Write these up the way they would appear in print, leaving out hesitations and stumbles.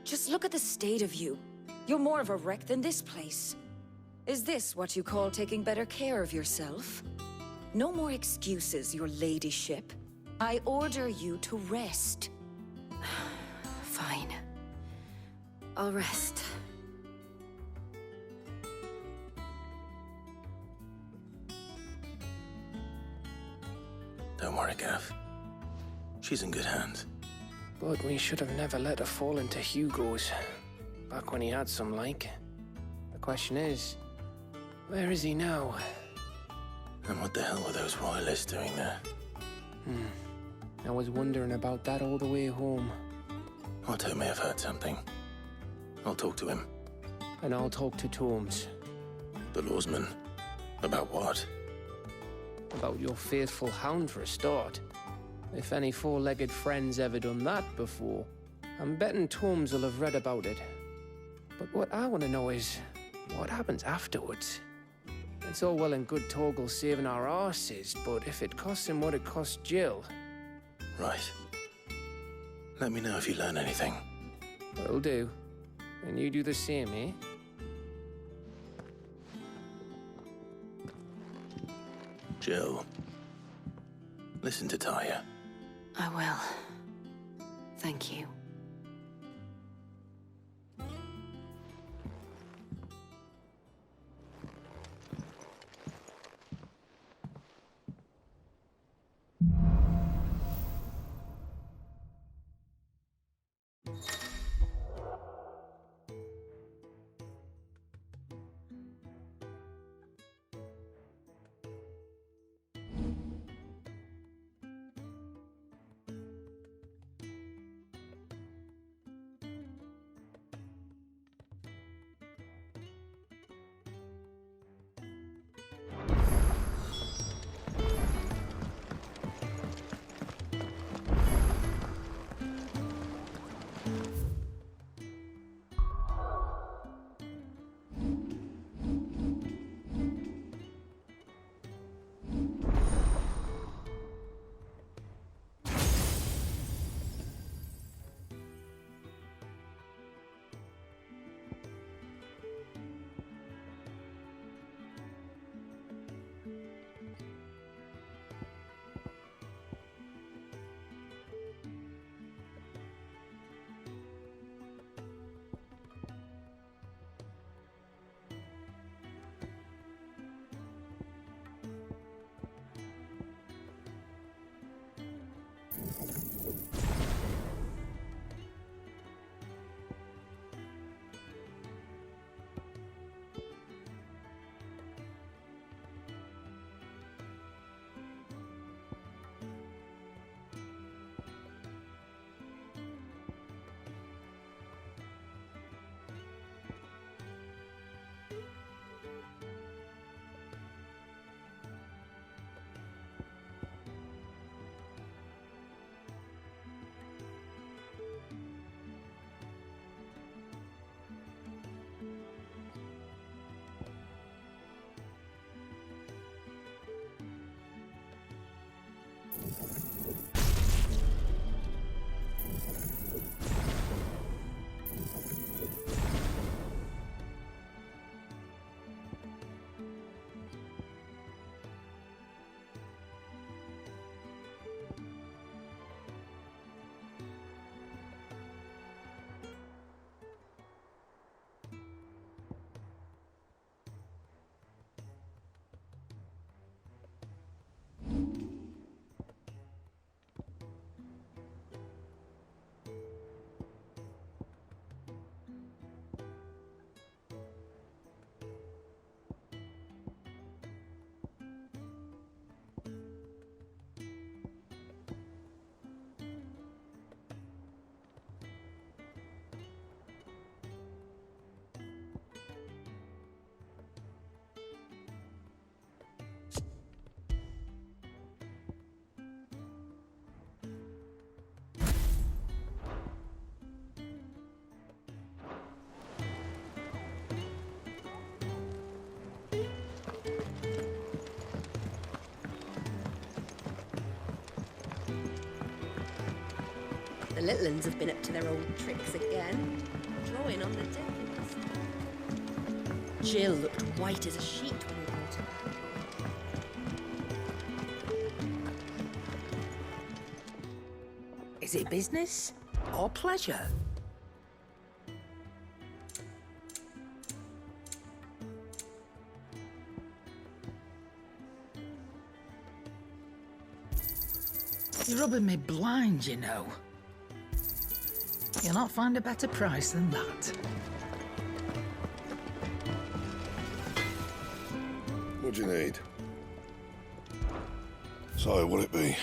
Just look at the state of you. You're more of a wreck than this place. Is this what you call taking better care of yourself? No more excuses, your ladyship. I order you to rest. Fine. I'll rest. Don't worry, Gav. She's in good hands. But we should have never let her fall into Hugo's. Back when he had some like. The question is, where is he now? And what the hell were those royalists doing there? I was wondering about that all the way home. Otto may have heard something. I'll talk to him. And I'll talk to Tomes. The lawsman. About what? About your faithful hound for a start. If any four-legged friend's ever done that before, I'm betting Tomes will have read about it. But what I want to know is, what happens afterwards? It's all well and good Torgal saving our arses, but if it costs him what it cost Jill... Right. Let me know if you learn anything. Will do. And you do the same, eh? Jill. Listen to Taya. I will. Thank you. The little uns have been up to their old tricks again. Drawing on the dead. Jill looked white as a sheet when we brought her. Is it business or pleasure? You're rubbing me blind, you know. You'll not find a better price than that. What do you need? So, what'll it be?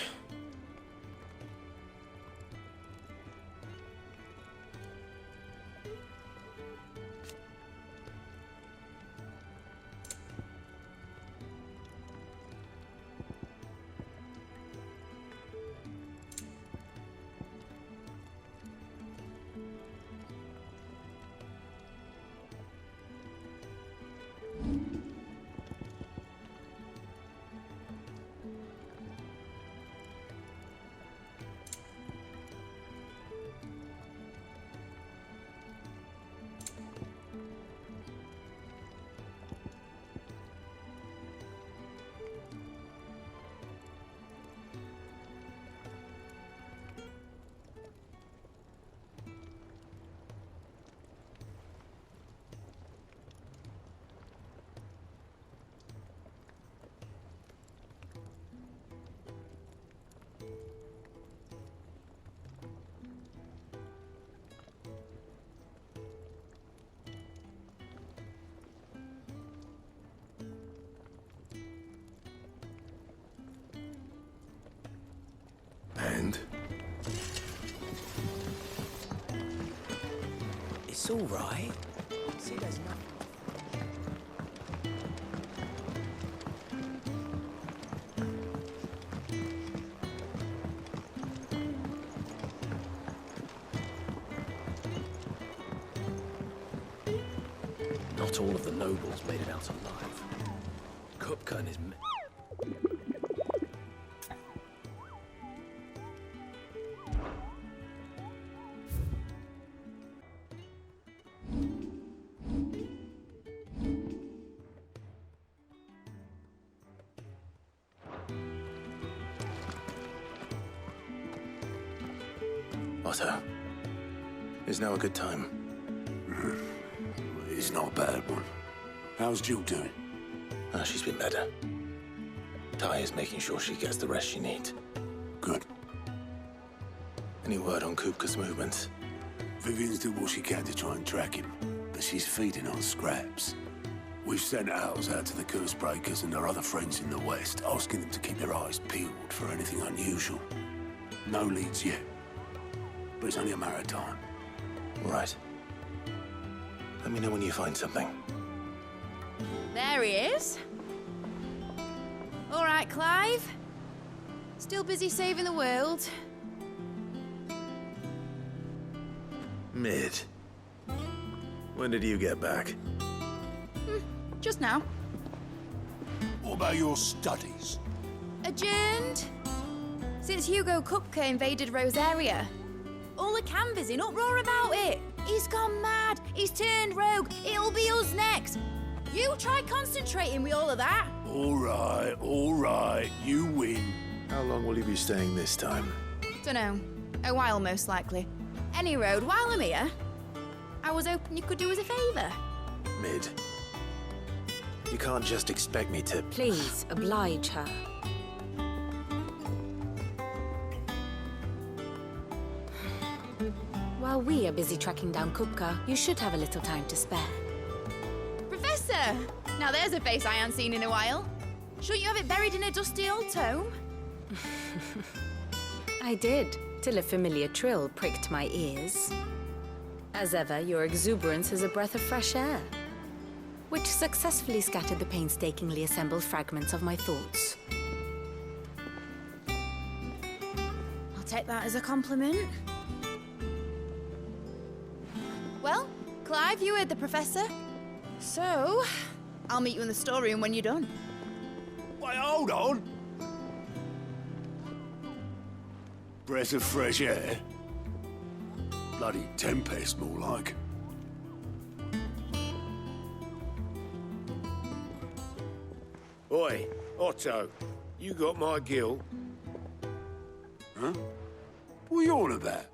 And? It's all right. See, there's nothing. Not all of the nobles made it out alive. Kupka and his men. Otto, is now a good time? It's not a bad one. How's Jill doing? She's been better. Ty is making sure she gets the rest she needs. Good. Any word on Kupka's movements? Vivian's doing what she can to try and track him, but she's feeding on scraps. We've sent ours out to the curse breakers and our other friends in the west, asking them to keep their eyes peeled for anything unusual. No leads yet, but it's only a matter of time. All right. Let me know when you find something. There he is. All right, Clive. Still busy saving the world. Mid. When did you get back? Just now. What about your studies? Adjourned. Since Hugo Kupka invaded Rosaria. All the Canvas in uproar about it. He's gone mad. He's turned rogue. It'll be us next. You try concentrating with all of that. All right. You win. How long will you be staying this time? Dunno. A while, most likely. Any road, while I'm here, I was hoping you could do us a favour. Mid. You can't just expect me to... Please, oblige her. While we are busy tracking down Kupka, you should have a little time to spare. Professor! Now there's a face I haven't seen in a while. Shouldn't you have it buried in a dusty old tome? I did, till a familiar trill pricked my ears. As ever, your exuberance is a breath of fresh air, which successfully scattered the painstakingly assembled fragments of my thoughts. I'll take that as a compliment. Well, Clive, you heard the professor. So, I'll meet you in the storeroom when you're done. Wait, hold on. Breath of fresh air. Bloody tempest, more like. Oi, Otto, you got my gill? Huh? What are you on about?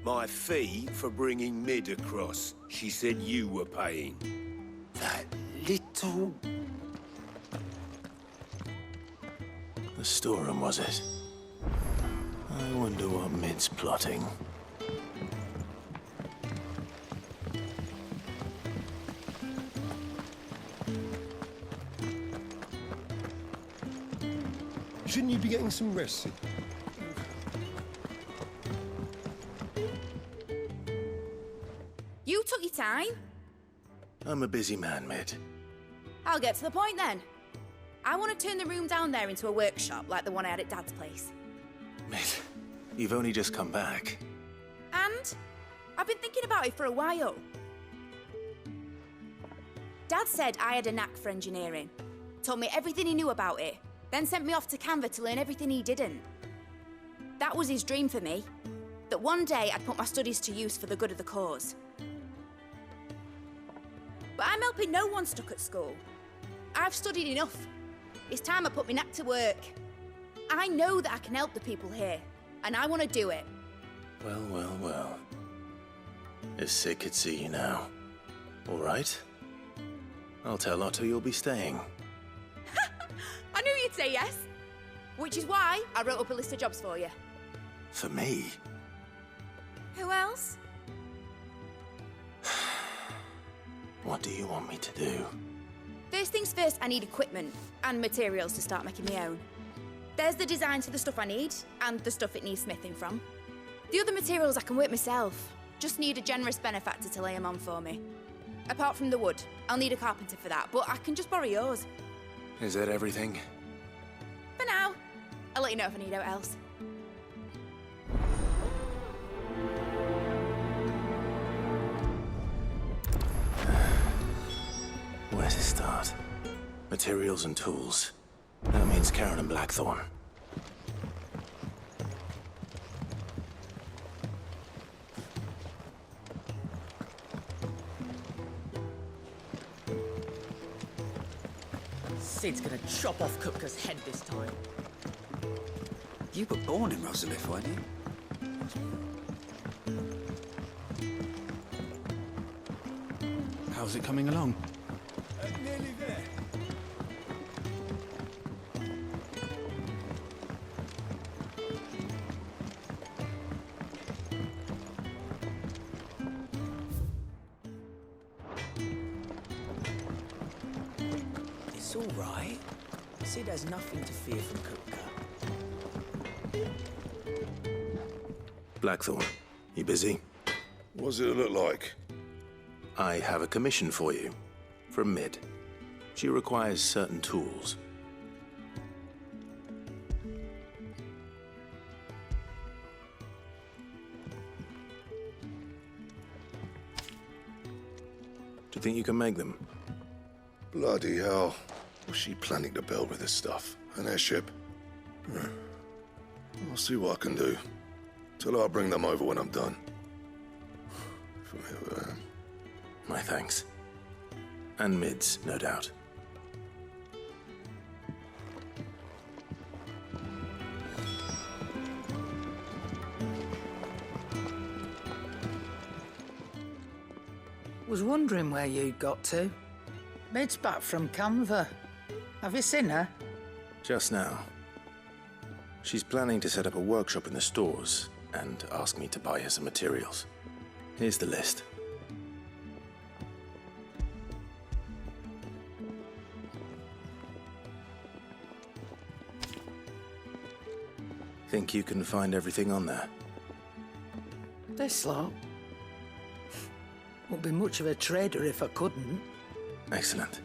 My fee for bringing Mid across. She said you were paying. That little... The storeroom, was it? I wonder what Mid's plotting. Shouldn't you be getting some rest? You took your time. I'm a busy man, Mid. I'll get to the point then. I want to turn the room down there into a workshop like the one I had at Dad's place. Mid, you've only just come back. And I've been thinking about it for a while. Dad said I had a knack for engineering. Told me everything he knew about it, then sent me off to Canva to learn everything he didn't. That was his dream for me. That one day I'd put my studies to use for the good of the cause. But I'm helping no one stuck at school. I've studied enough. It's time I put my knack to work. I know that I can help the people here, and I want to do it. Well, well, well. If Sid could see you now. All right. I'll tell Otto you'll be staying. I knew you'd say yes. Which is why I wrote up a list of jobs for you. For me? Who else? What do you want me to do? First things first, I need equipment and materials to start making my own. There's the designs for the stuff I need, and the stuff it needs smithing from. The other materials I can work myself. Just need a generous benefactor to lay them on for me. Apart from the wood, I'll need a carpenter for that, but I can just borrow yours. Is that everything? For now. I'll let you know if I need out else. Where to start? Materials and tools. That means Karen and Blackthorn. Sid's gonna chop off Kupka's head this time. You were born in Rosalith, weren't you? How's it coming along? Nearly there. It's all right. Sid has nothing to fear from Kupka. Blackthorn, you busy? What does it look like? I have a commission for you. From Mid. She requires certain tools. Do you think you can make them? Bloody hell. What's she planning to build with this stuff? An airship? I'll see what I can do. Tell her I'll bring them over when I'm done. My thanks. And Mid's, no doubt. Was wondering where you got to. Mid's back from Canva. Have you seen her? Just now. She's planning to set up a workshop in the stores and ask me to buy her some materials. Here's the list. Think you can find everything on there? This lot. Wouldn't be much of a trader if I couldn't. Excellent.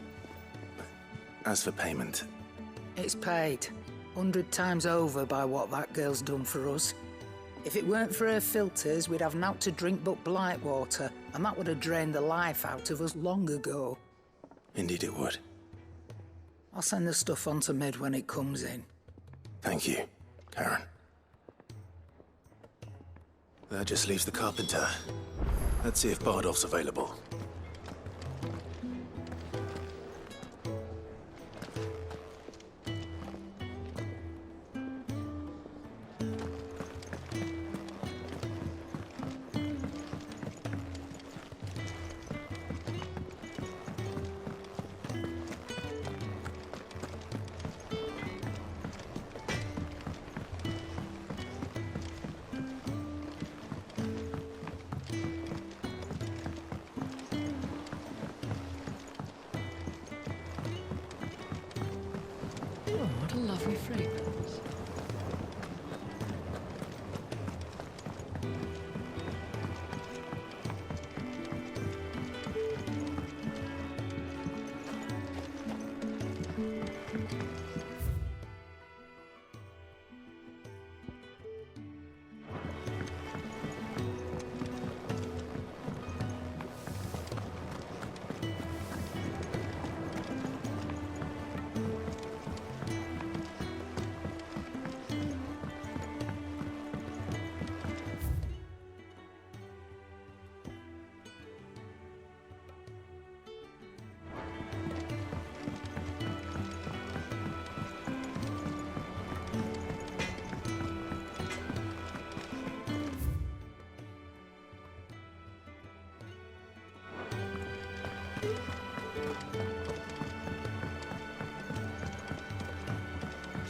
As for payment... It's paid. 100 times over by what that girl's done for us. If it weren't for her filters, we'd have naught to drink but Blight water, and that would have drained the life out of us long ago. Indeed it would. I'll send the stuff on to Mid when it comes in. Thank you, Karen. That just leaves the carpenter. Let's see if Bardolph's available. What a lovely fragrance.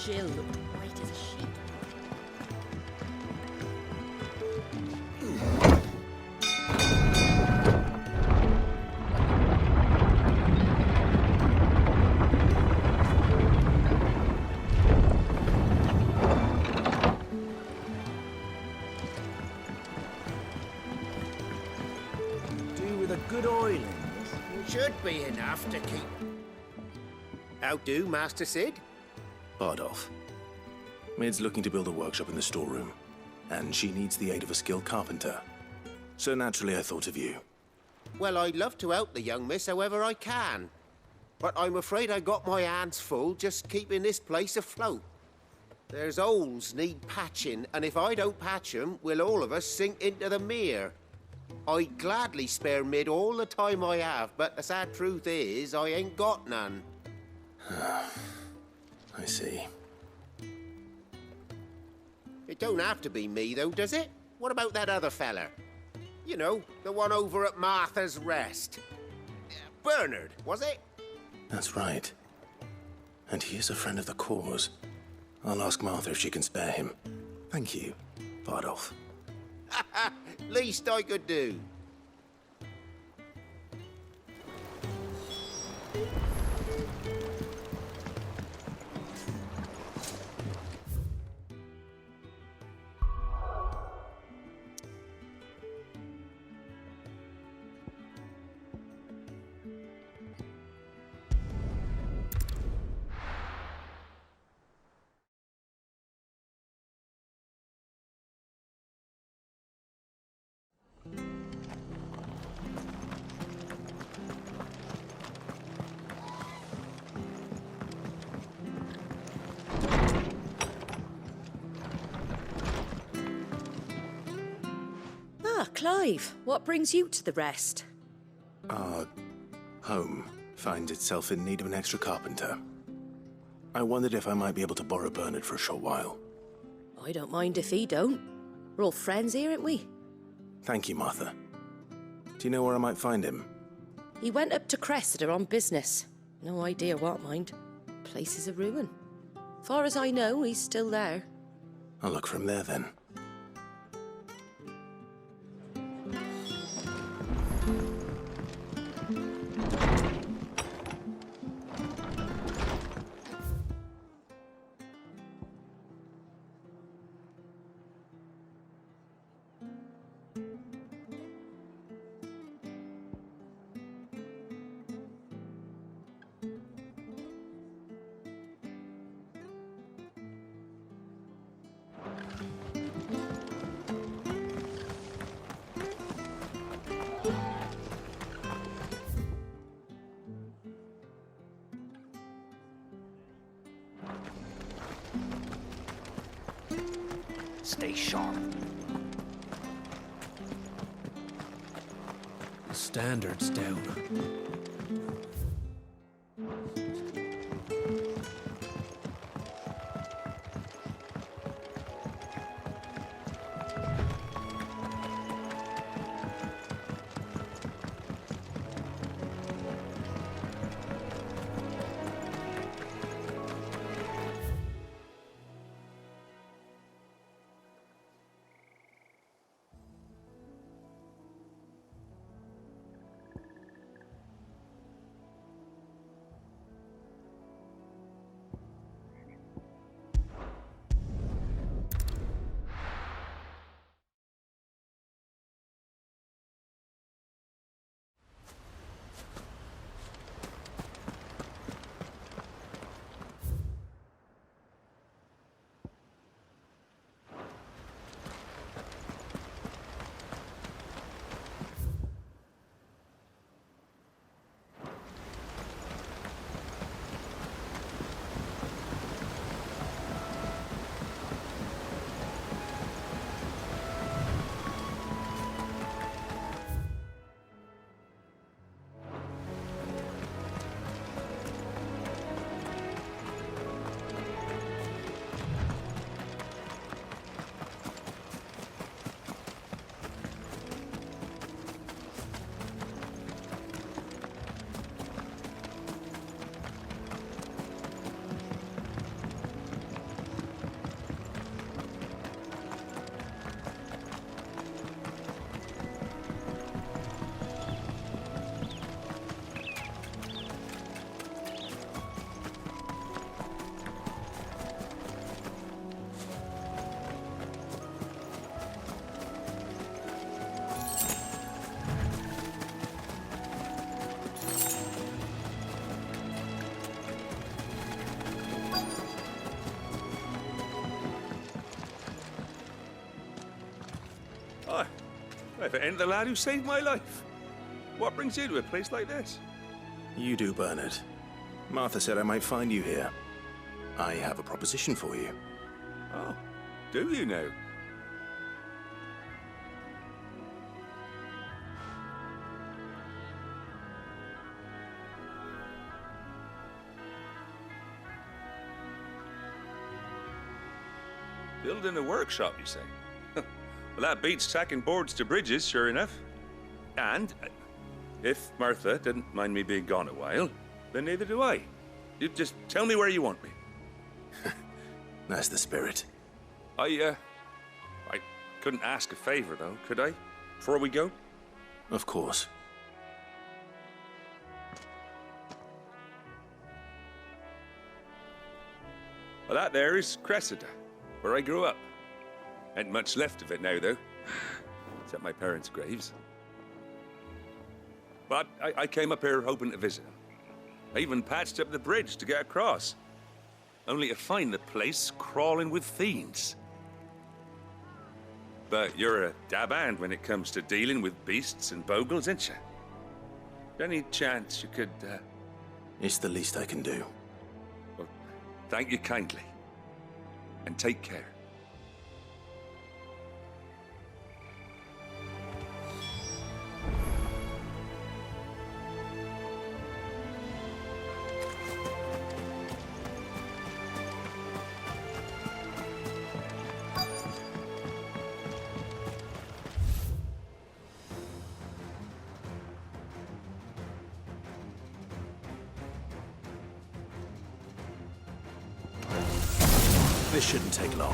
Jill looked white as a sheet. Do with a good oiling. Should be enough to keep. How do, Master Sid? Bardolph. Mid's looking to build a workshop in the storeroom, and she needs the aid of a skilled carpenter. So naturally I thought of you. Well, I'd love to help the young miss however I can. But I'm afraid I got my hands full just keeping this place afloat. There's holes need patching, and if I don't patch them, we'll all of us sink into the mere. I'd gladly spare Mid all the time I have, but the sad truth is, I ain't got none. I see. It don't have to be me, though, does it? What about that other fella? You know, the one over at Martha's Rest. Bernard, was it? That's right. And he is a friend of the cause. I'll ask Martha if she can spare him. Thank you, Bardolph. Least I could do. Ah, Clive, what brings you to the Rest? Our home finds itself in need of an extra carpenter. I wondered if I might be able to borrow Bernard for a short while. I don't mind if he don't. We're all friends here, aren't we? Thank you, Martha. Do you know where I might find him? He went up to Cressida on business. No idea what, mind. Place is a ruin. Far as I know, he's still there. I'll look for him there, then. Stay sharp. standards down. If it ain't the lad who saved my life. What brings you to a place like this? You do, Bernard. Martha said I might find you here. I have a proposition for you. Oh, do you now? Building a workshop, you say? Well, that beats tacking boards to bridges, sure enough. And if Martha didn't mind me being gone a while, then neither do I. You just tell me where you want me. That's the spirit. I couldn't ask a favor, though, could I? Before we go? Of course. Well, that there is Cressida, where I grew up. Ain't much left of it now, though. Except my parents' graves. But I came up here hoping to visit. I even patched up the bridge to get across. Only to find the place crawling with fiends. But you're a dab hand when it comes to dealing with beasts and bogles, ain't you? Any chance you could, It's the least I can do. Well, thank you kindly. And take care. This shouldn't take long.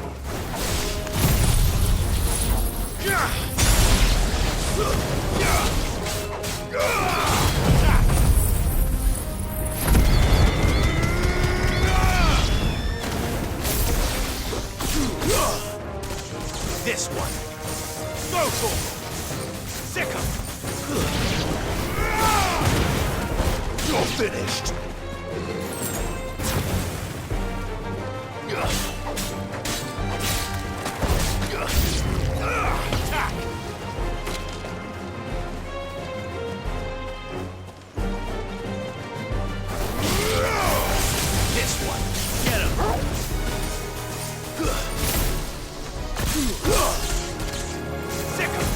This one. Go for it. Sick 'em. You're finished. Attack! This one. Get him. Sick 'em.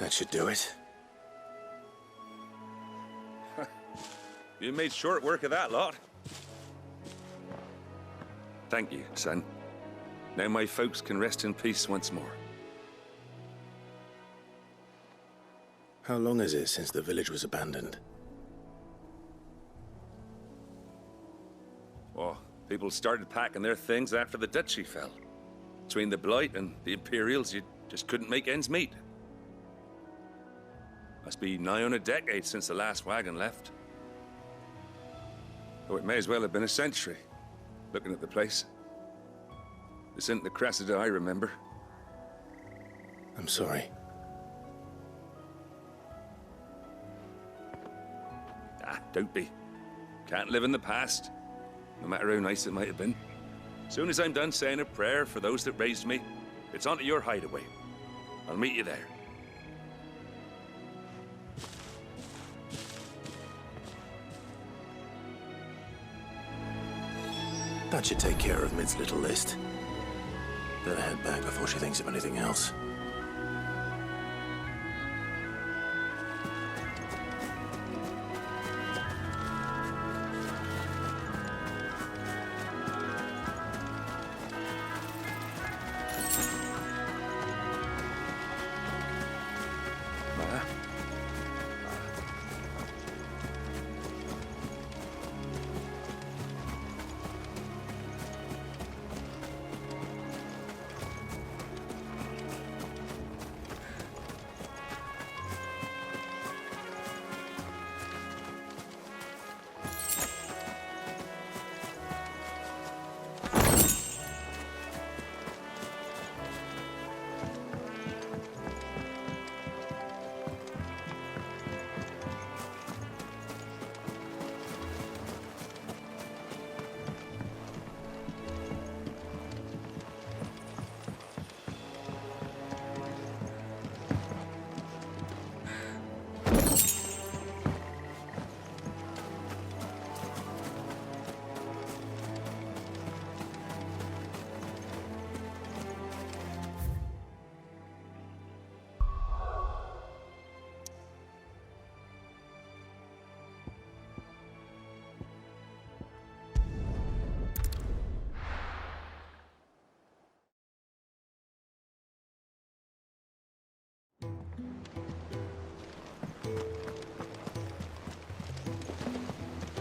That should do it. You made short work of that lot. Thank you, son. Now my folks can rest in peace once more. How long is it since the village was abandoned? Oh, people started packing their things after the duchy fell. Between the Blight and the Imperials, you just couldn't make ends meet. Must be nigh on a decade since the last wagon left. Oh, it may as well have been a century, looking at the place. This isn't the Cressida I remember. I'm sorry. Ah, don't be. Can't live in the past, no matter how nice it might have been. Soon as I'm done saying a prayer for those that raised me, it's on to your hideaway. I'll meet you there. That should take care of Mid's little list. Better head back before she thinks of anything else.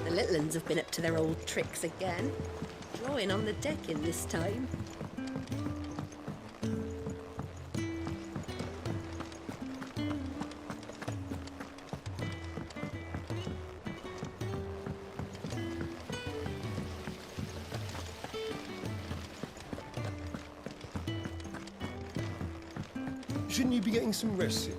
The little uns have been up to their old tricks again. Drawing on the decking this time. Shouldn't you be getting some rest soon?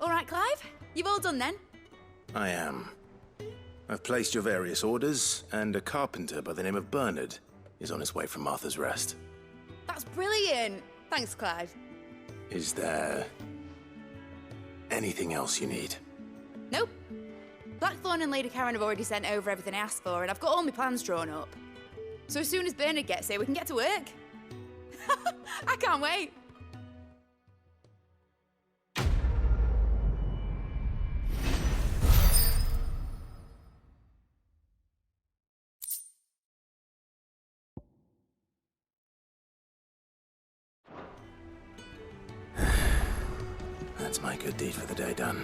All right, Clive? You've all done then? I am. I've placed your various orders, and a carpenter by the name of Bernard is on his way from Martha's Rest. That's brilliant. Thanks, Clive. Is there anything else you need? Nope. Blackthorn and Lady Karen have already sent over everything I asked for, and I've got all my plans drawn up. So as soon as Bernard gets here, we can get to work. I can't wait. That's my good deed for the day done.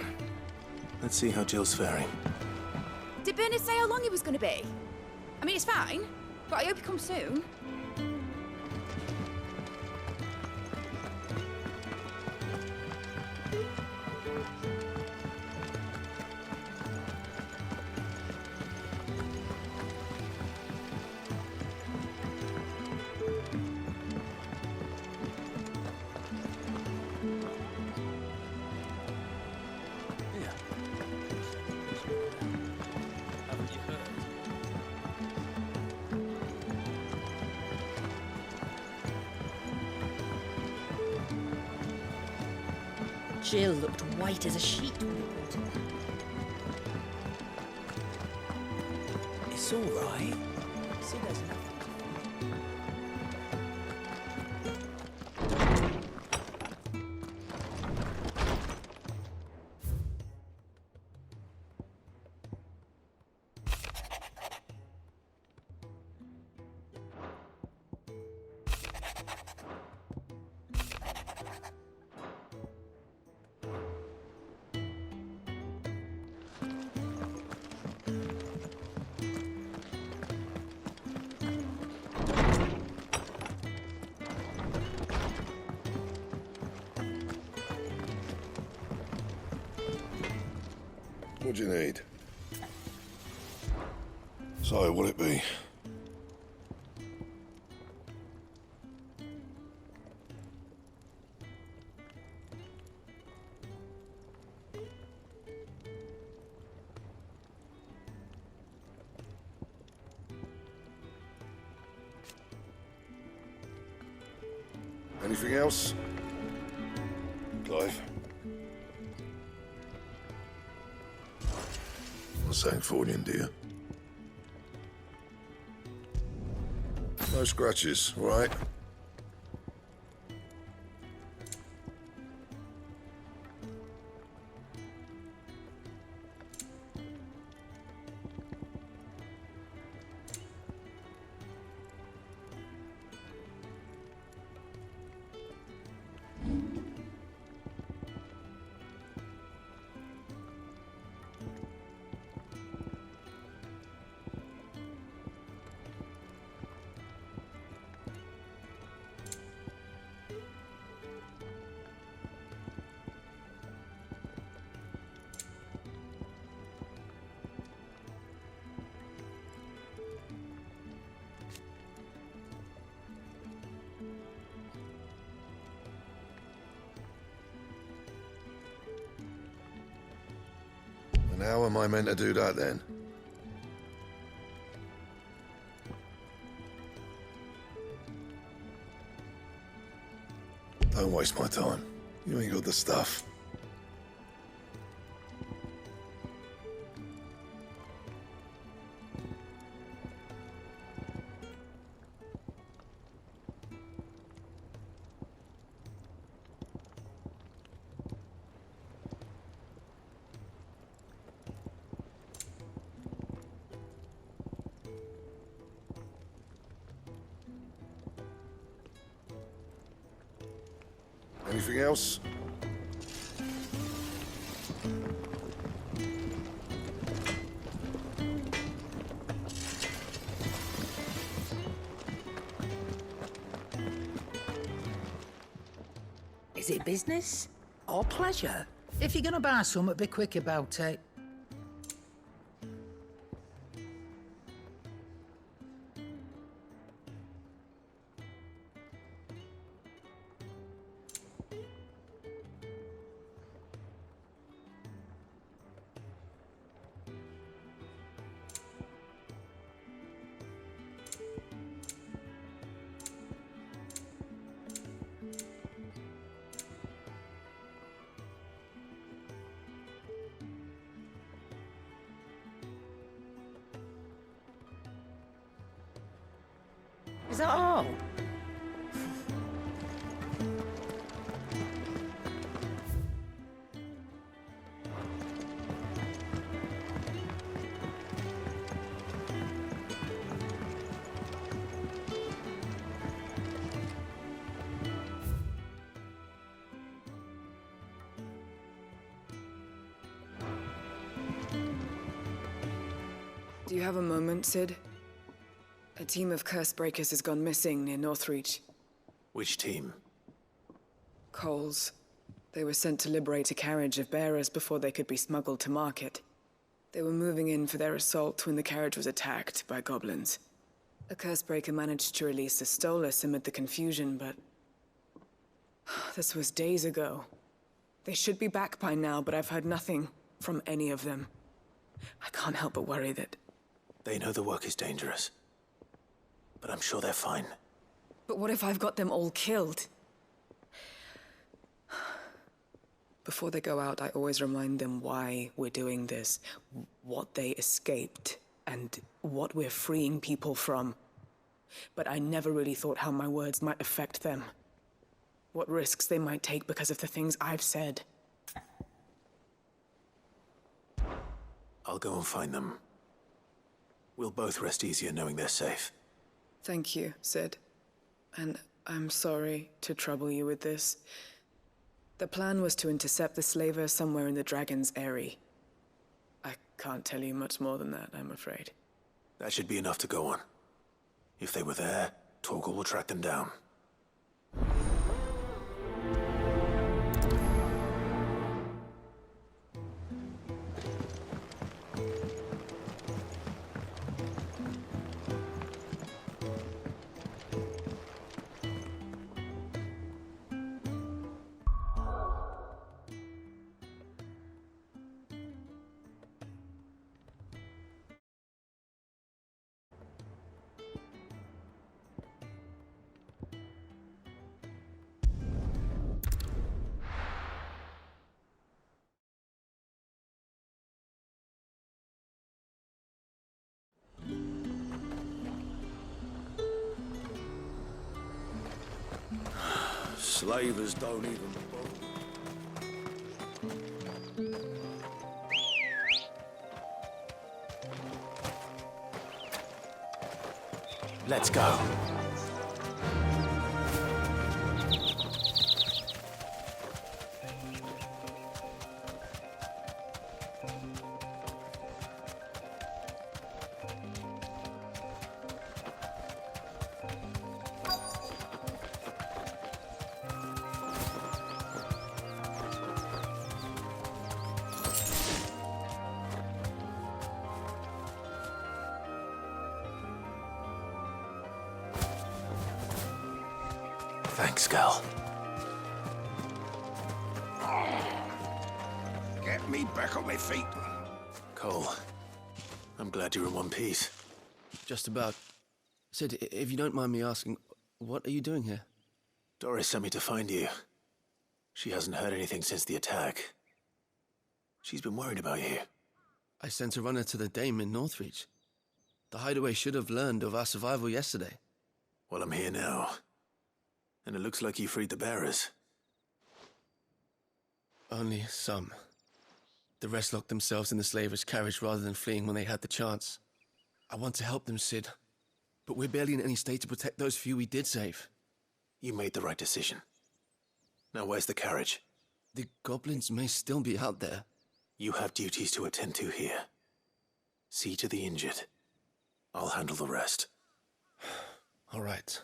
Let's see how Jill's faring. Did Bernard say how long he was going to be? I mean, it's fine, but I hope he comes soon. Jill looked white as a sheet when we brought her back. It's all right. See, there's nothing. What do you need? So, what'll it be? Anything else? Clive? Something for you, dear. No scratches, all right? And how am I meant to do that then? Don't waste my time. You ain't got the stuff. Anything else? Is it business or pleasure? If you're gonna buy something, be quick about it. that all? Do you have a moment, Sid? A team of Cursebreakers has gone missing near Northreach. Which team? Coles. They were sent to liberate a carriage of bearers before they could be smuggled to market. They were moving in for their assault when the carriage was attacked by goblins. A Cursebreaker managed to release a Stolus amid the confusion, but... this was days ago. They should be back by now, but I've heard nothing from any of them. I can't help but worry that... They know the work is dangerous. But I'm sure they're fine. But what if I've got them all killed? Before they go out, I always remind them why we're doing this, what they escaped, and what we're freeing people from. But I never really thought how my words might affect them. What risks they might take because of the things I've said. I'll go and find them. We'll both rest easier knowing they're safe. Thank you, Sid. And I'm sorry to trouble you with this. The plan was to intercept the slaver somewhere in the Dragon's Eyrie. I can't tell you much more than that, I'm afraid. That should be enough to go on. If they were there, Torgal will track them down. Slavers don't even bother. Let's go. Thanks, girl. Get me back on my feet. Cole, I'm glad you're in one piece. Just about. Sid, if you don't mind me asking, what are you doing here? Doris sent me to find you. She hasn't heard anything since the attack. She's been worried about you. I sent a runner to the Dame in Northreach. The hideaway should have learned of our survival yesterday. Well, I'm here now. And it looks like you freed the bearers. Only some. The rest locked themselves in the slaver's carriage rather than fleeing when they had the chance. I want to help them, Sid. But we're barely in any state to protect those few we did save. You made the right decision. Now where's the carriage? The goblins may still be out there. You have duties to attend to here. See to the injured. I'll handle the rest. All right.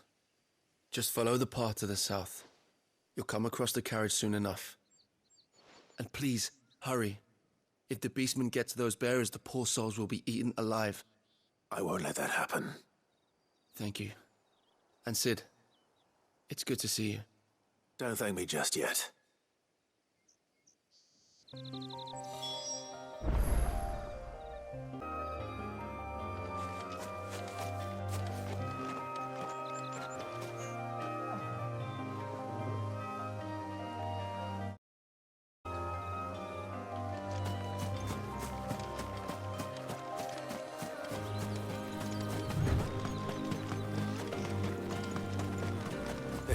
Just follow the path to the south. You'll come across the carriage soon enough. And please, hurry. If the beastmen get to those bearers, the poor souls will be eaten alive. I won't let that happen. Thank you. And Sid, it's good to see you. Don't thank me just yet.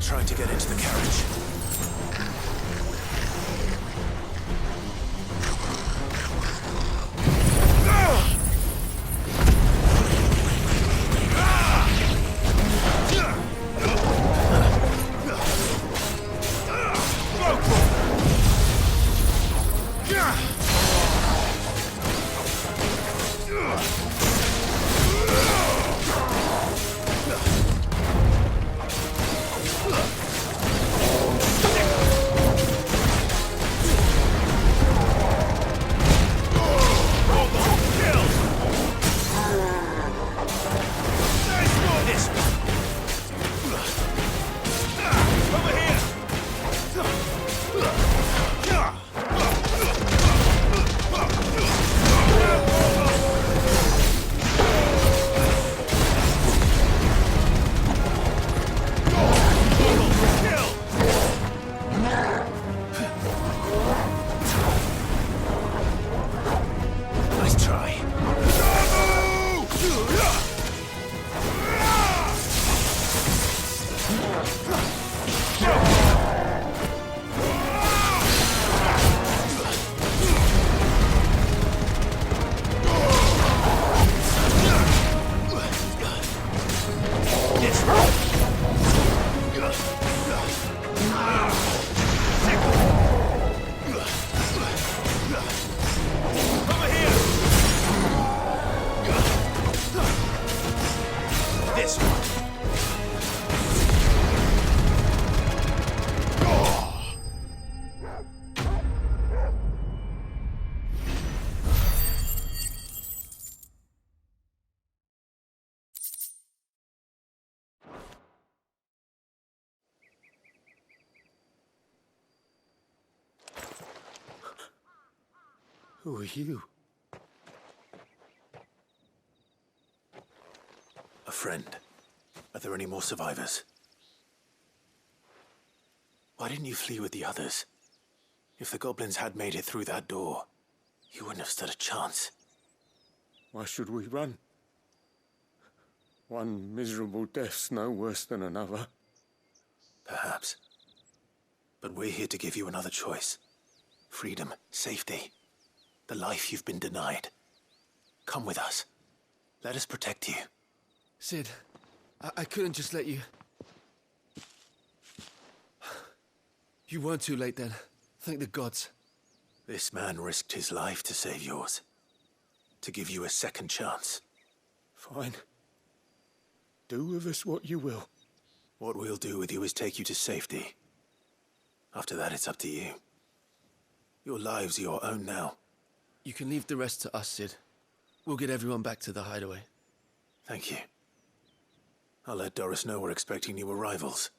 They're trying to get into the carriage. Who are you? A friend. Are there any more survivors? Why didn't you flee with the others? If the goblins had made it through that door, you wouldn't have stood a chance. Why should we run? One miserable death's no worse than another. Perhaps. But we're here to give you another choice. Freedom, safety, the life you've been denied. Come with us. Let us protect you. Sid, I couldn't just let you... You weren't too late then. Thank the gods. This man risked his life to save yours. To give you a second chance. Fine. Do with us what you will. What we'll do with you is take you to safety. After that, it's up to you. Your lives are your own now. You can leave the rest to us, Sid. We'll get everyone back to the hideaway. Thank you. I'll let Doris know we're expecting new arrivals.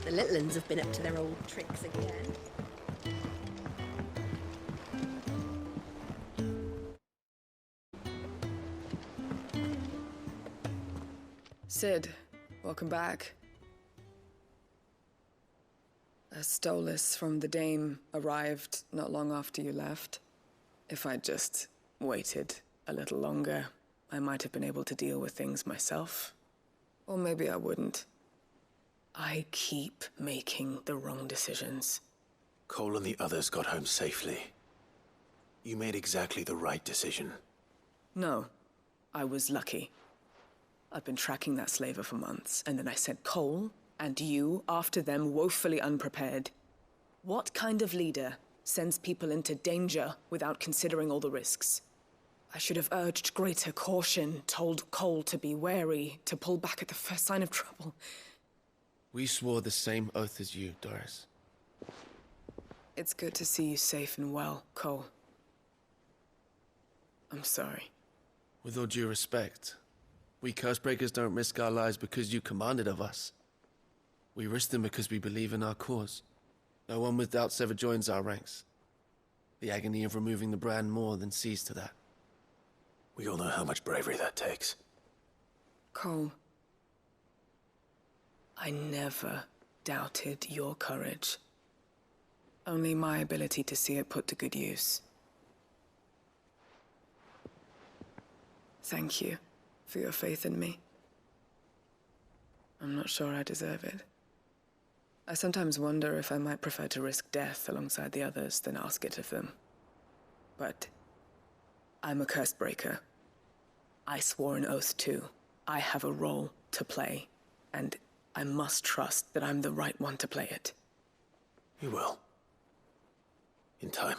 The little uns have been up to their old tricks again. Sid, welcome back. A Stolas from the Dame arrived not long after you left. If I'd just waited a little longer, I might have been able to deal with things myself. Or maybe I wouldn't. I keep making the wrong decisions. Cole and the others got home safely. You made exactly the right decision. No, I was lucky. I've been tracking that slaver for months, and then I sent Cole and you after them woefully unprepared. What kind of leader sends people into danger without considering all the risks? I should have urged greater caution, told Cole to be wary, to pull back at the first sign of trouble. We swore the same oath as you, Doris. It's good to see you safe and well, Cole. I'm sorry. With all due respect, we Cursebreakers don't risk our lives because you commanded of us. We risk them because we believe in our cause. No one with doubts ever joins our ranks. The agony of removing the brand more than sees to that. We all know how much bravery that takes. Cole, I never doubted your courage. Only my ability to see it put to good use. Thank you for your faith in me. I'm not sure I deserve it. I sometimes wonder if I might prefer to risk death alongside the others than ask it of them. But I'm a Cursebreaker. I swore an oath too. I have a role to play, and I must trust that I'm the right one to play it. You will. In time.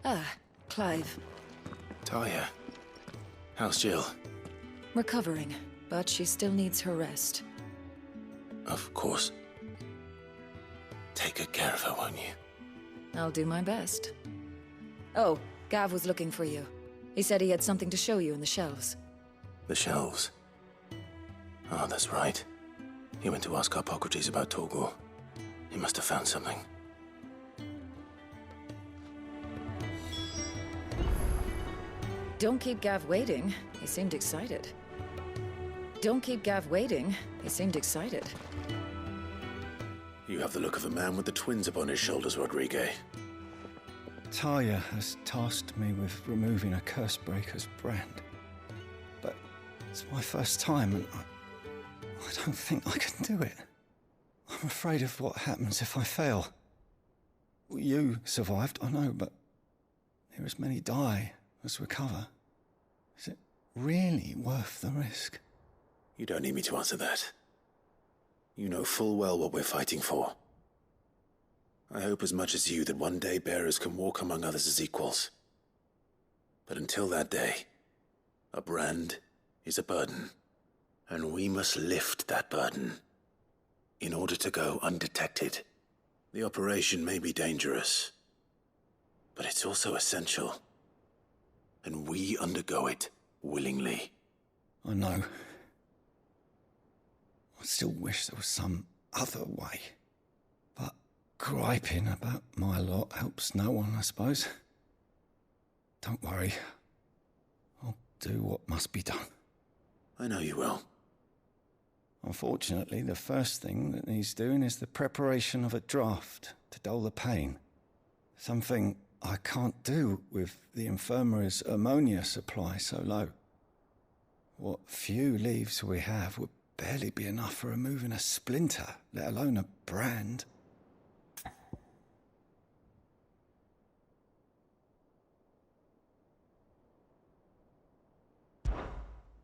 Ah, Clive. Talia. How's Jill? Recovering, but she still needs her rest. Of course. Take good care of her, won't you? I'll do my best. Oh, Gav was looking for you. He said he had something to show you in the shelves. The shelves? Oh, that's right. He went to ask Harpocrates about Torgor. He must have found something. Don't keep Gav waiting. He seemed excited. Don't keep Gav waiting. He seemed excited. You have the look of a man with the twins upon his shoulders, Rodrigue. Talia has tasked me with removing a Cursebreaker's brand. But it's my first time, and I don't think I can do it. I'm afraid of what happens if I fail. You survived, I know, but there as many die as recover. Is it really worth the risk? You don't need me to answer that. You know full well what we're fighting for. I hope as much as you that one day bearers can walk among others as equals. But until that day, a brand is a burden, and we must lift that burden in order to go undetected. The operation may be dangerous, but it's also essential, and we undergo it willingly. I know. I still wish there was some other way. But griping about my lot helps no one, I suppose. Don't worry. I'll do what must be done. I know you will. Unfortunately, the first thing that needs doing is the preparation of a draft to dull the pain. Something I can't do with the infirmary's ammonia supply so low. What few leaves we have would barely be enough for removing a splinter, let alone a brand.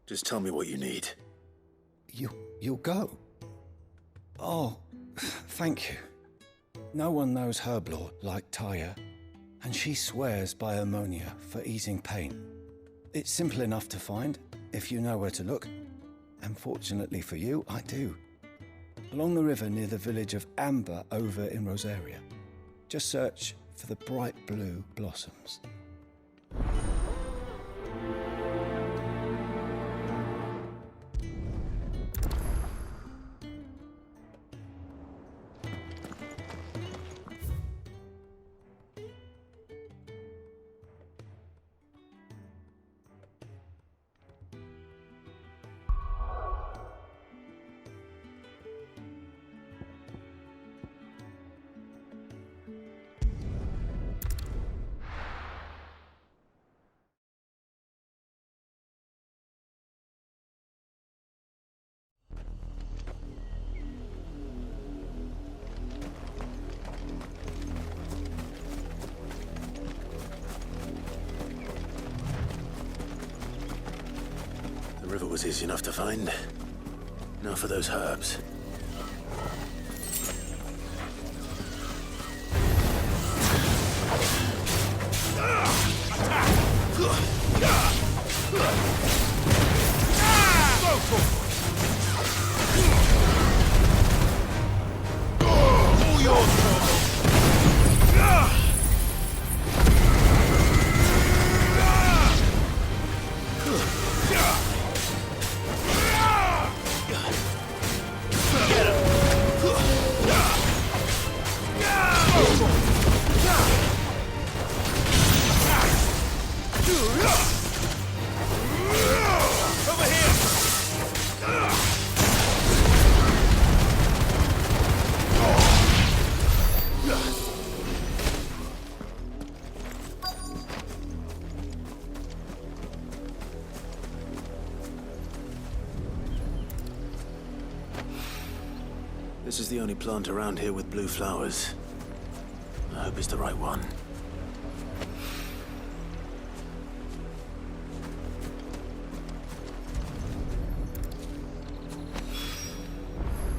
Just tell me what you need. You'll go? Oh, thank you. No one knows Herblore like Talia, and she swears by ammonia for easing pain. It's simple enough to find, if you know where to look. And fortunately for you, I do. Along the river near the village of Amber over in Rosaria. Just search for the bright blue blossoms. river was easy enough to find. Now for those herbs. All yours, This is the only plant around here with blue flowers. I hope it's the right one.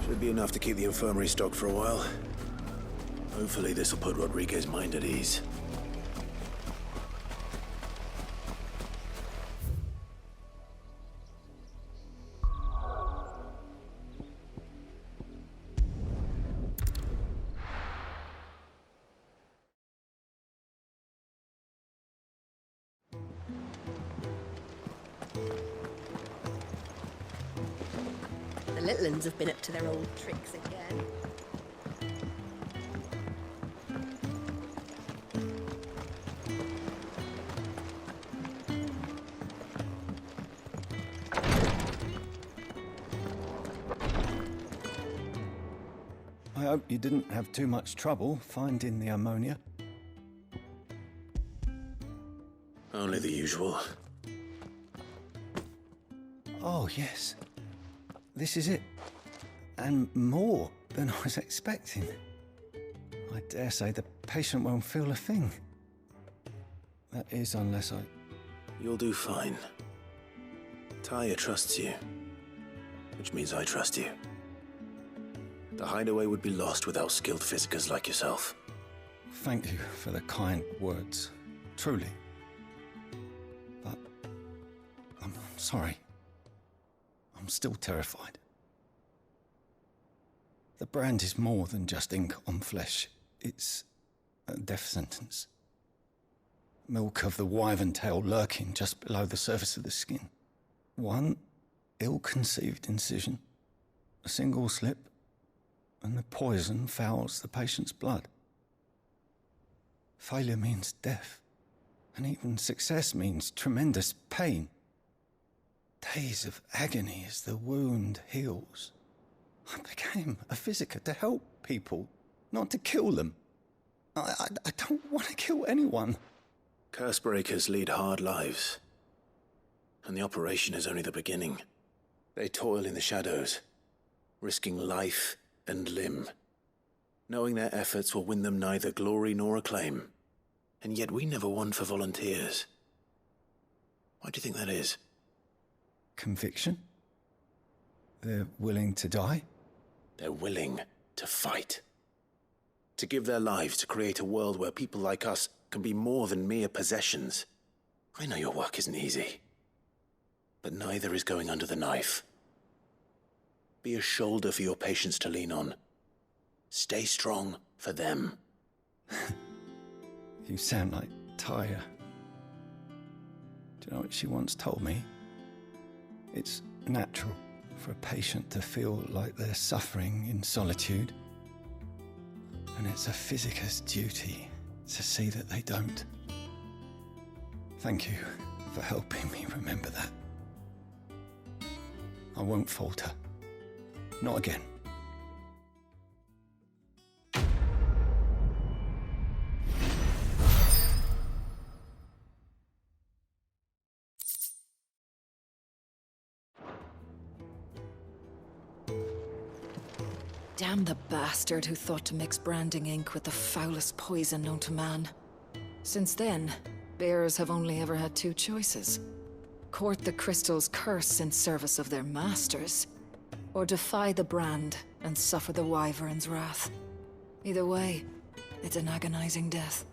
Should be enough to keep the infirmary stocked for a while. Hopefully this will put Rodriguez's mind at ease. The little uns have been up to their old tricks again. I hope you didn't have too much trouble finding the ammonia. Only the usual. Oh, yes. This is it. And more than I was expecting. I dare say the patient won't feel a thing. That is, unless I... You'll do fine. Taya trusts you, which means I trust you. The hideaway would be lost without skilled physicers like yourself. Thank you for the kind words. Truly. But... I'm sorry. I'm still terrified. The brand is more than just ink on flesh. It's a death sentence. Milk of the wyvern tail lurking just below the surface of the skin. One ill-conceived incision, a single slip, and the poison fouls the patient's blood. Failure means death, and even success means tremendous pain. Days of agony as the wound heals. I became a physiker to help people, not to kill them. I don't want to kill anyone. Cursebreakers lead hard lives. And the operation is only the beginning. They toil in the shadows, risking life and limb, knowing their efforts will win them neither glory nor acclaim. And yet we never won for volunteers. Why do you think that is? Conviction? They're willing to die? They're willing to fight. To give their lives to create a world where people like us can be more than mere possessions. I know your work isn't easy, but neither is going under the knife. Be a shoulder for your patients to lean on. Stay strong for them. You sound like Taya. Do you know what she once told me? It's natural for a patient to feel like they're suffering in solitude. And it's a physiker's duty to see that they don't. Thank you for helping me remember that. I won't falter. Not again. Damn the bastard who thought to mix branding ink with the foulest poison known to man. Since then, bearers have only ever had two choices. Court the crystal's curse in service of their masters, or defy the brand and suffer the wyvern's wrath. Either way, it's an agonizing death.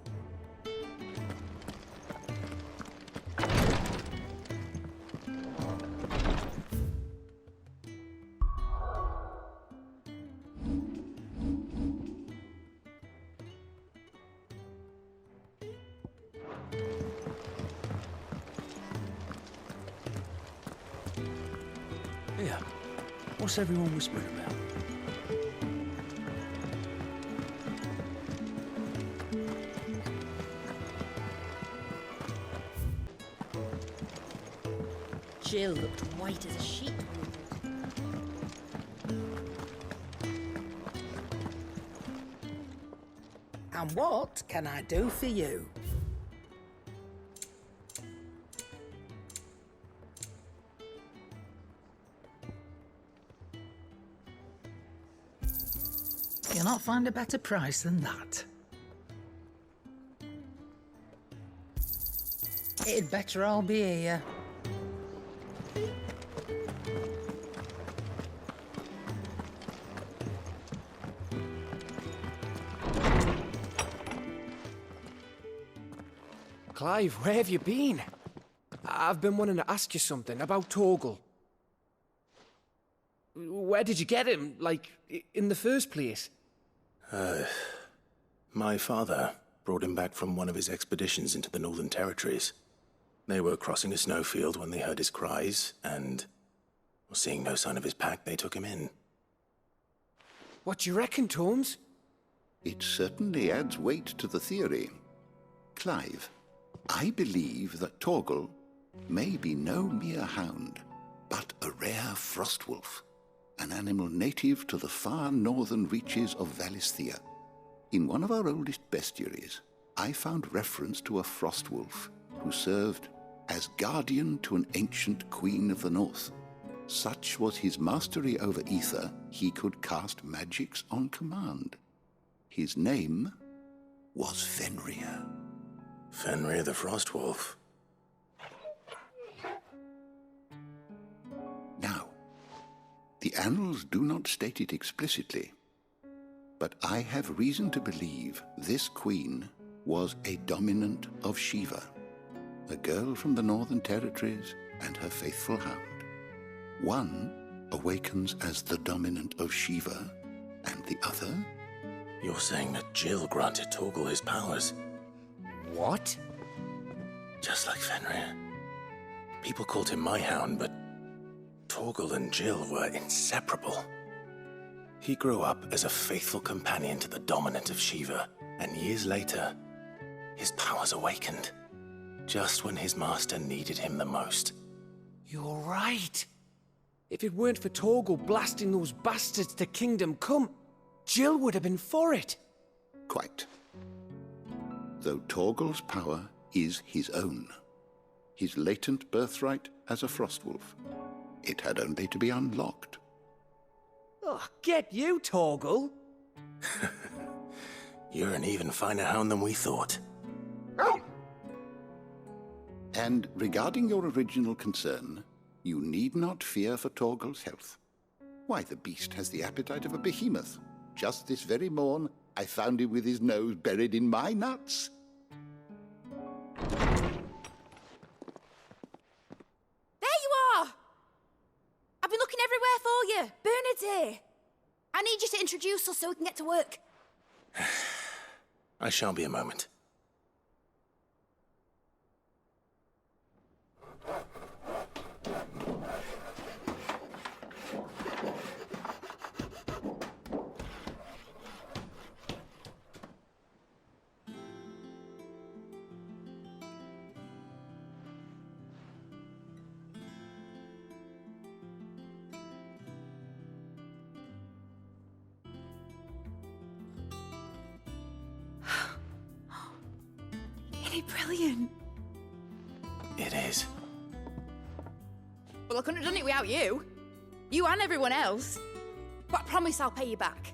Here, what's everyone whispering about? Jill looked white as a sheet. And what can I do for you? You'll not find a better price than that. It'd better all be here. Clive, where have you been? I've been wanting to ask you something about Torgal. Where did you get him, like, in the first place? My father brought him back from one of his expeditions into the Northern Territories. They were crossing a snowfield when they heard his cries, and, well, seeing no sign of his pack, they took him in. What do you reckon, Torms? It certainly adds weight to the theory. Clive, I believe that Torgal may be no mere hound, but a rare frostwolf, an animal native to the far northern reaches of Valisthea. In one of our oldest bestiaries, I found reference to a frostwolf who served as guardian to an ancient queen of the north. Such was his mastery over ether, he could cast magics on command. His name was Fenrir. Fenrir the Frostwolf. Now, the annals do not state it explicitly, but I have reason to believe this queen was a dominant of Shiva, a girl from the Northern Territories and her faithful hound. One awakens as the dominant of Shiva, and the other... You're saying that Jill granted Torgal his powers? What? Just like Fenrir. People called him my hound, but Torgal and Jill were inseparable. He grew up as a faithful companion to the dominant of Shiva, and years later, his powers awakened, just when his master needed him the most. You're right. If it weren't for Torgal blasting those bastards to Kingdom Come, Jill would have been for it. Quite. Though Torgal's power is his own, his latent birthright as a frostwolf. It had only to be unlocked. Oh, get you, Torgal! You're an even finer hound than we thought. And regarding your original concern, you need not fear for Torgal's health. Why, the beast has the appetite of a behemoth. Just this very morn, I found him with his nose buried in my nuts. There you are! I've been looking everywhere for you. Bernard's here. I need you to introduce us so we can get to work. I shall be a moment. Brilliant. It is. Well, I couldn't have done it without you. You and everyone else. But I promise I'll pay you back.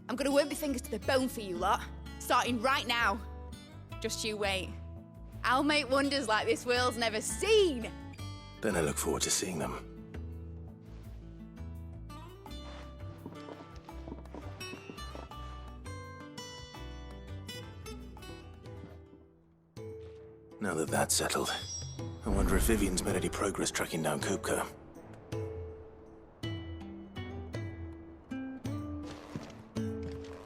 I'm gonna work my fingers to the bone for you lot, starting right now. Just you wait. I'll make wonders like this world's never seen. Then I look forward to seeing them. Now that that's settled, I wonder if Vivian's made any progress tracking down Kupka.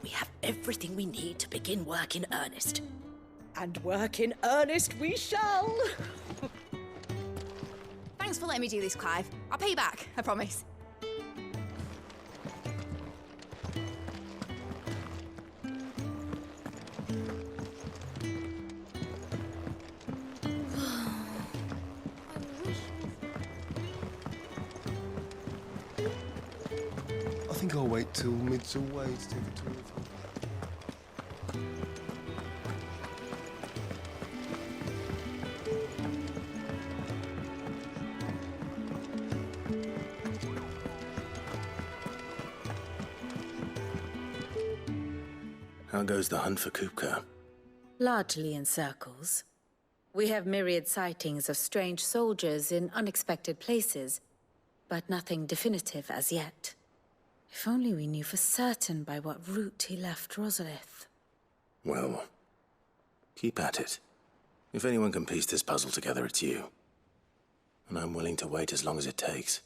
We have everything we need to begin work in earnest. And work in earnest we shall! Thanks for letting me do this, Clive. I'll pay you back, I promise. I think I'll wait till mid's away to take a tour of them. How goes the hunt for Kupka? Largely in circles. We have myriad sightings of strange soldiers in unexpected places, but nothing definitive as yet. If only we knew for certain by what route he left Rosalith. Well, keep at it. If anyone can piece this puzzle together, it's you. And I'm willing to wait as long as it takes.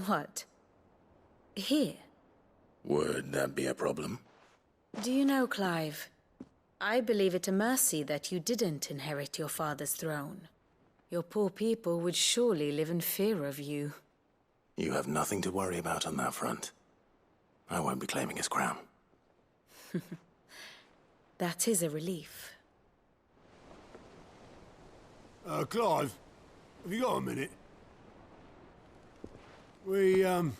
What? Here? Would that be a problem? Do you know, Clive? I believe it a mercy that you didn't inherit your father's throne. Your poor people would surely live in fear of you. You have nothing to worry about on that front. I won't be claiming his crown. That is a relief. Clive, have you got a minute? We, have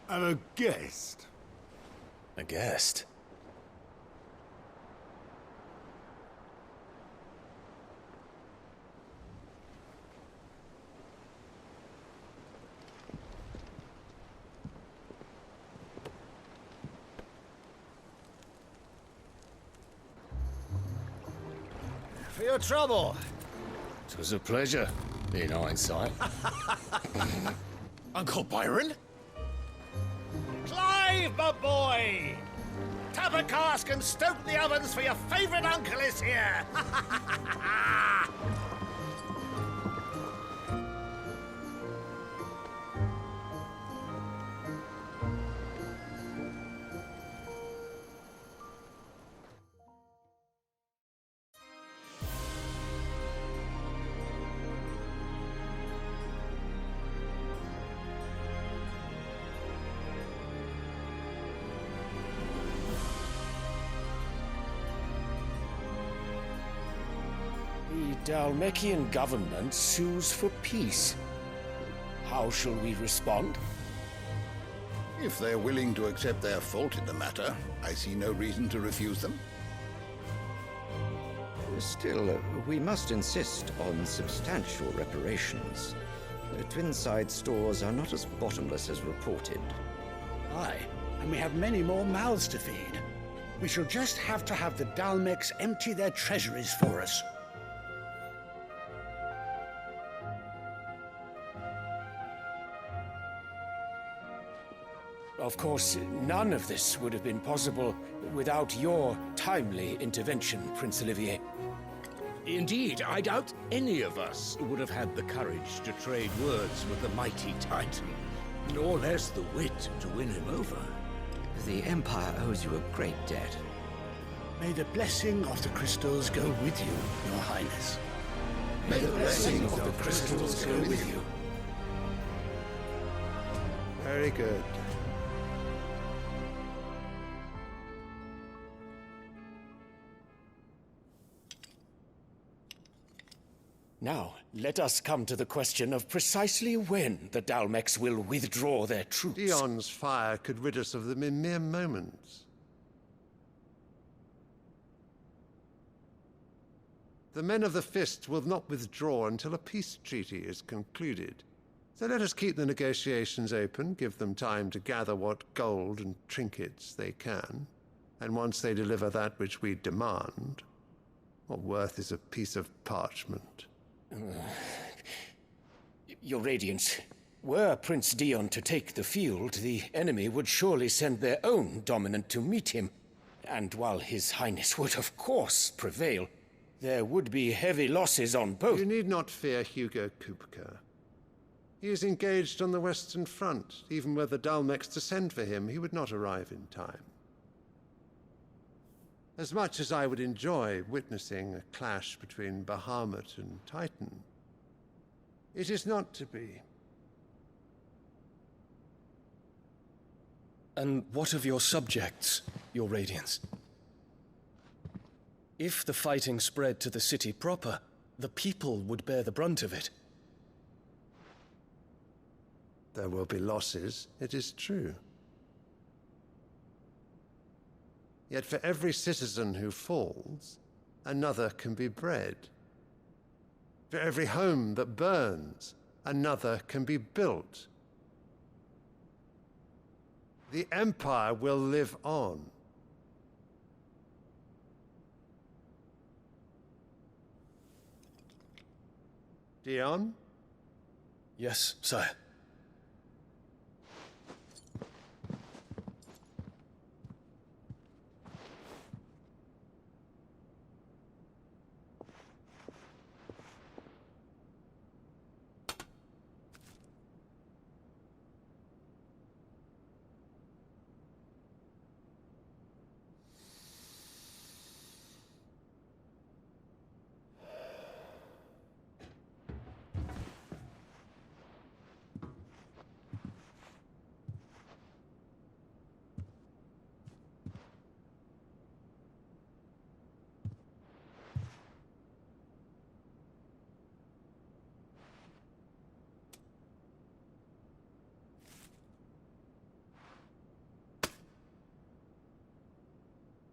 a guest. A guest? For your trouble. It was a pleasure, in hindsight. Uncle Byron? Clive, my boy! Tap a cask and stoke the ovens, for your favourite uncle is here! The Dalmekian government sues for peace. How shall we respond? If they're willing to accept their fault in the matter, I see no reason to refuse them. Still, we must insist on substantial reparations. Twinside stores are not as bottomless as reported. Aye, and we have many more mouths to feed. We shall just have to have the Dalmecs empty their treasuries for us. Of course, none of this would have been possible without your timely intervention, Prince Olivier. Indeed, I doubt any of us would have had the courage to trade words with the mighty Titan, nor less the wit to win him over. The Empire owes you a great debt. May the blessing of the crystals go with you, Your Highness. May the blessing of the crystals go with you. Very good. Now, let us come to the question of precisely when the Dalmecs will withdraw their troops. Dion's fire could rid us of them in mere moments. The men of the Fist will not withdraw until a peace treaty is concluded. So let us keep the negotiations open, give them time to gather what gold and trinkets they can. And once they deliver that which we demand, what worth is a piece of parchment? Your Radiance, were Prince Dion to take the field, the enemy would surely send their own dominant to meet him. And while His Highness would of course prevail, there would be heavy losses on both. You need not fear Hugo Kupka. He is engaged on the Western Front. Even were the Dalmex to send for him, he would not arrive in time. As much as I would enjoy witnessing a clash between Bahamut and Titan, it is not to be. And what of your subjects, Your Radiance? If the fighting spread to the city proper, the people would bear the brunt of it. There will be losses, it is true. Yet for every citizen who falls, another can be bred. For every home that burns, another can be built. The Empire will live on. Dion? Yes, sire.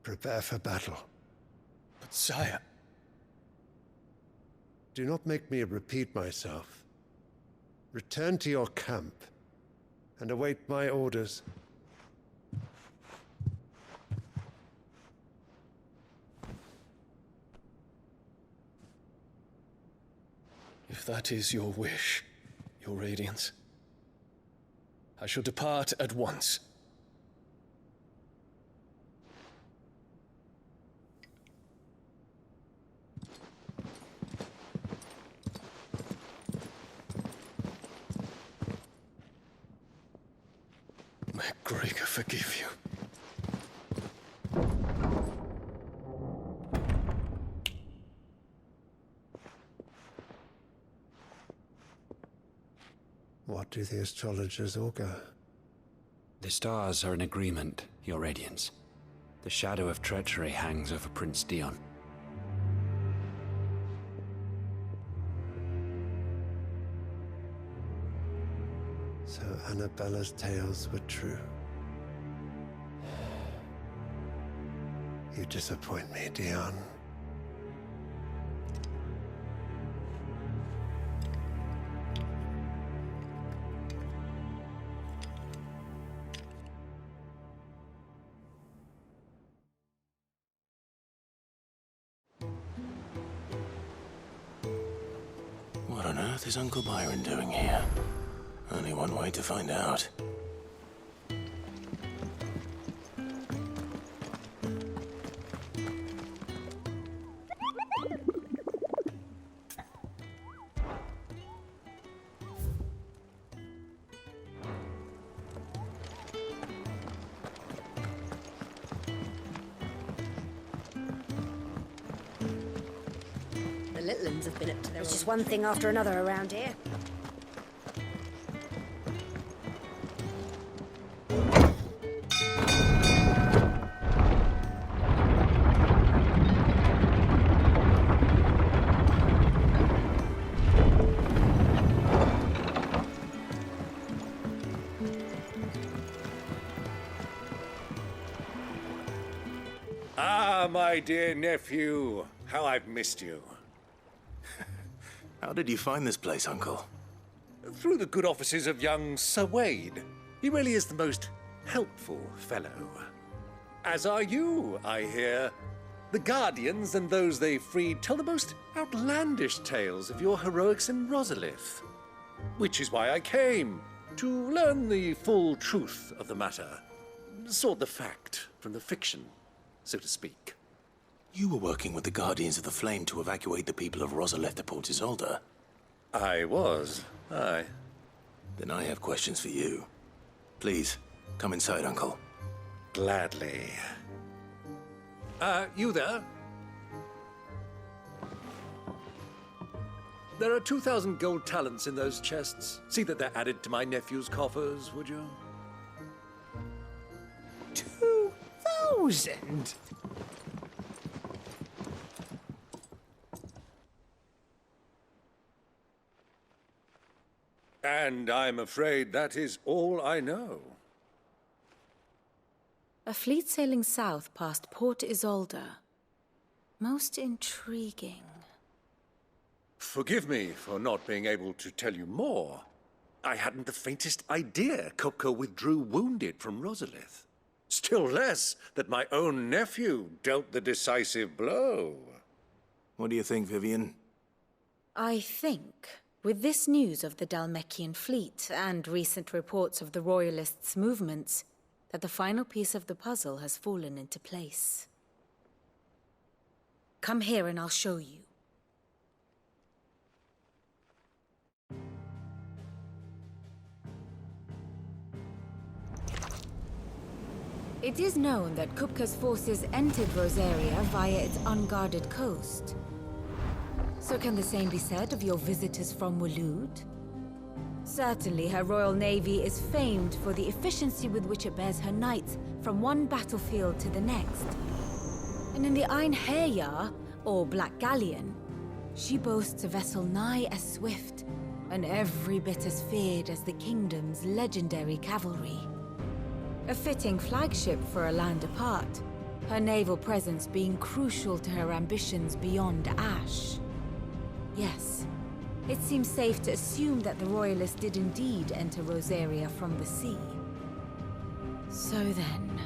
Prepare for battle. But sire... Do not make me repeat myself. Return to your camp and await my orders. If that is your wish, Your Radiance, I shall depart at once. May Gregor forgive you. What do the astrologers augur? The stars are in agreement, Your Radiance. The shadow of treachery hangs over Prince Dion. So Annabella's tales were true. You disappoint me, Dion. What on earth is Uncle Byron doing here? Only one way to find out. The little ones have been up to their There's just one thing after another around here. Ah, my dear nephew, how I've missed you. How did you find this place, Uncle? Through the good offices of young Sir Wade. He really is the most helpful fellow. As are you, I hear. The Guardians and those they freed tell the most outlandish tales of your heroics in Rosalith. Which is why I came, to learn the full truth of the matter. Sort the fact from the fiction, so to speak. You were working with the Guardians of the Flame to evacuate the people of Rosalith to Port Isolde. I was, aye. Then I have questions for you. Please, come inside, Uncle. Gladly. You there? There are 2,000 gold talents in those chests. See that they're added to my nephew's coffers, would you? 2,000? And I'm afraid that is all I know. A fleet sailing south past Port Isolde. Most intriguing. Forgive me for not being able to tell you more. I hadn't the faintest idea Kupka withdrew wounded from Rosalith. Still less that my own nephew dealt the decisive blow. What do you think, Vivian? I think, with this news of the Dhalmekian fleet and recent reports of the Royalists' movements, that the final piece of the puzzle has fallen into place. Come here and I'll show you. It is known that Kupka's forces entered Rosaria via its unguarded coast. So can the same be said of your visitors from Waloed? Certainly, her Royal Navy is famed for the efficiency with which it bears her knights from one battlefield to the next. And in the Aanyarsh, or Black Galleon, she boasts a vessel nigh as swift and every bit as feared as the kingdom's legendary cavalry. A fitting flagship for a land apart, her naval presence being crucial to her ambitions beyond Ash. Yes. It seems safe to assume that the Royalists did indeed enter Rosaria from the sea. So then,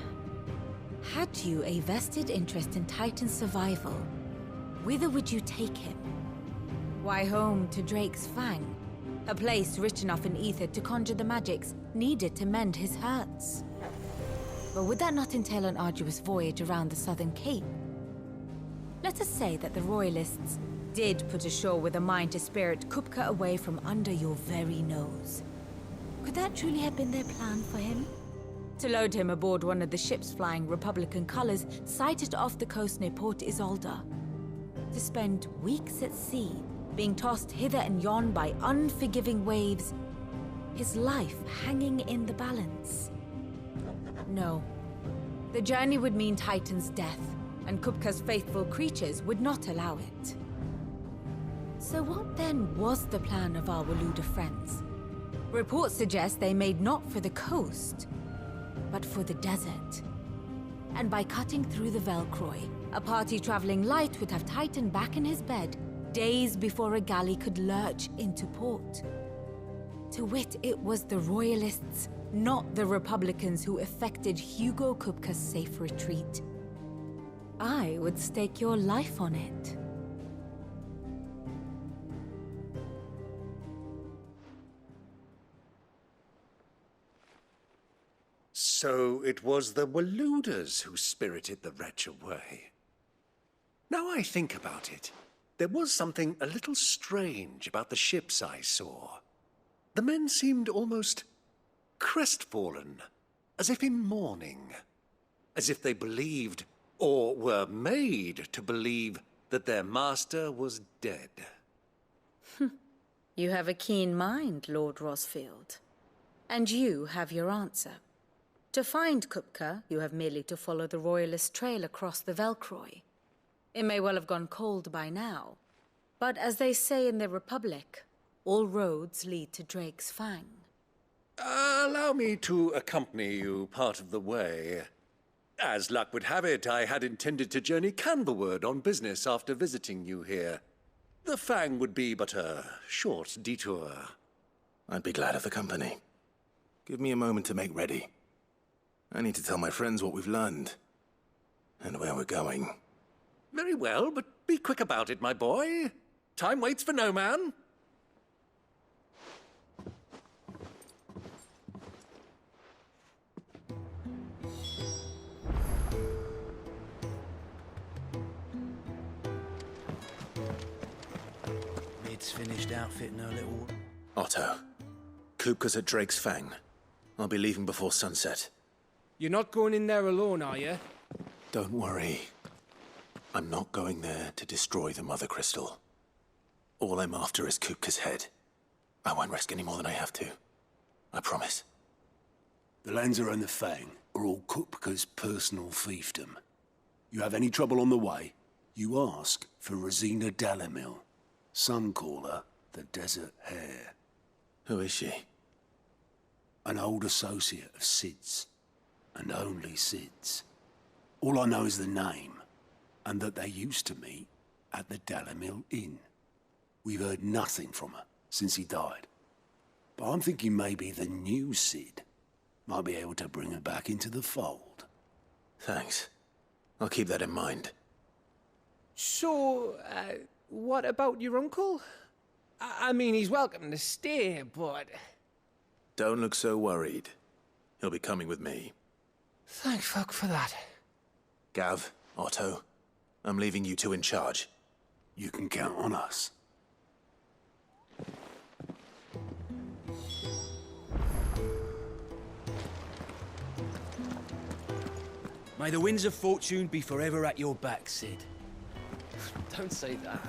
had you a vested interest in Titan's survival, whither would you take him? Why, home to Drake's Fang, a place rich enough in ether to conjure the magics needed to mend his hurts. But would that not entail an arduous voyage around the southern cape? Let us say that the Royalists did put ashore with a mind to spirit Kupka away from under your very nose. Could that truly have been their plan for him? To load him aboard one of the ships flying Republican colors sighted off the coast near Port Isolde. To spend weeks at sea, being tossed hither and yon by unforgiving waves, his life hanging in the balance. No. The journey would mean Titan's death, and Kupka's faithful creatures would not allow it. So what then was the plan of our Waloed friends? Reports suggest they made not for the coast, but for the desert. And by cutting through the Velcroy, a party traveling light would have Titan back in his bed days before a galley could lurch into port. To wit, it was the Royalists, not the Republicans, who effected Hugo Kupka's safe retreat. I would stake your life on it. So it was the Waloeders who spirited the wretch away. Now I think about it, there was something a little strange about the ships I saw. The men seemed almost crestfallen, as if in mourning, as if they believed, or were made to believe, that their master was dead. You have a keen mind, Lord Rosfield. And you have your answer. To find Kupka, you have merely to follow the Royalist trail across the Velcroy. It may well have gone cold by now, but as they say in the Republic, all roads lead to Drake's Fang. Allow me to accompany you part of the way. As luck would have it, I had intended to journey Canberward on business after visiting you here. the Fang would be but a short detour. I'd be glad of the company. Give me a moment to make ready. I need to tell my friends what we've learned. And where we're going. Very well, but be quick about it, my boy. Time waits for no man. Mid's finished outfitting her little... Otto, Kupka's at Drake's Fang. I'll be leaving before sunset. You're not going in there alone, are you? Don't worry. I'm not going there to destroy the Mother Crystal. All I'm after is Kupka's head. I won't risk any more than I have to. I promise. The Lanza and the Fang are all Kupka's personal fiefdom. You have any trouble on the way, you ask for Rosina Dalamil. Some call her the Desert Hare. Who is she? An old associate of Sid's, and only Sid's. All I know is the name, and that they used to meet at the Dalamil Inn. We've heard nothing from her since he died. But I'm thinking maybe the new Sid might be able to bring her back into the fold. Thanks. I'll keep that in mind. So, what about your uncle? I mean, he's welcome to stay, but... Don't look so worried. He'll be coming with me. Thank fuck for that. Gav, Otto, I'm leaving you two in charge. You can count on us. May the winds of fortune be forever at your back, Sid. Don't say that.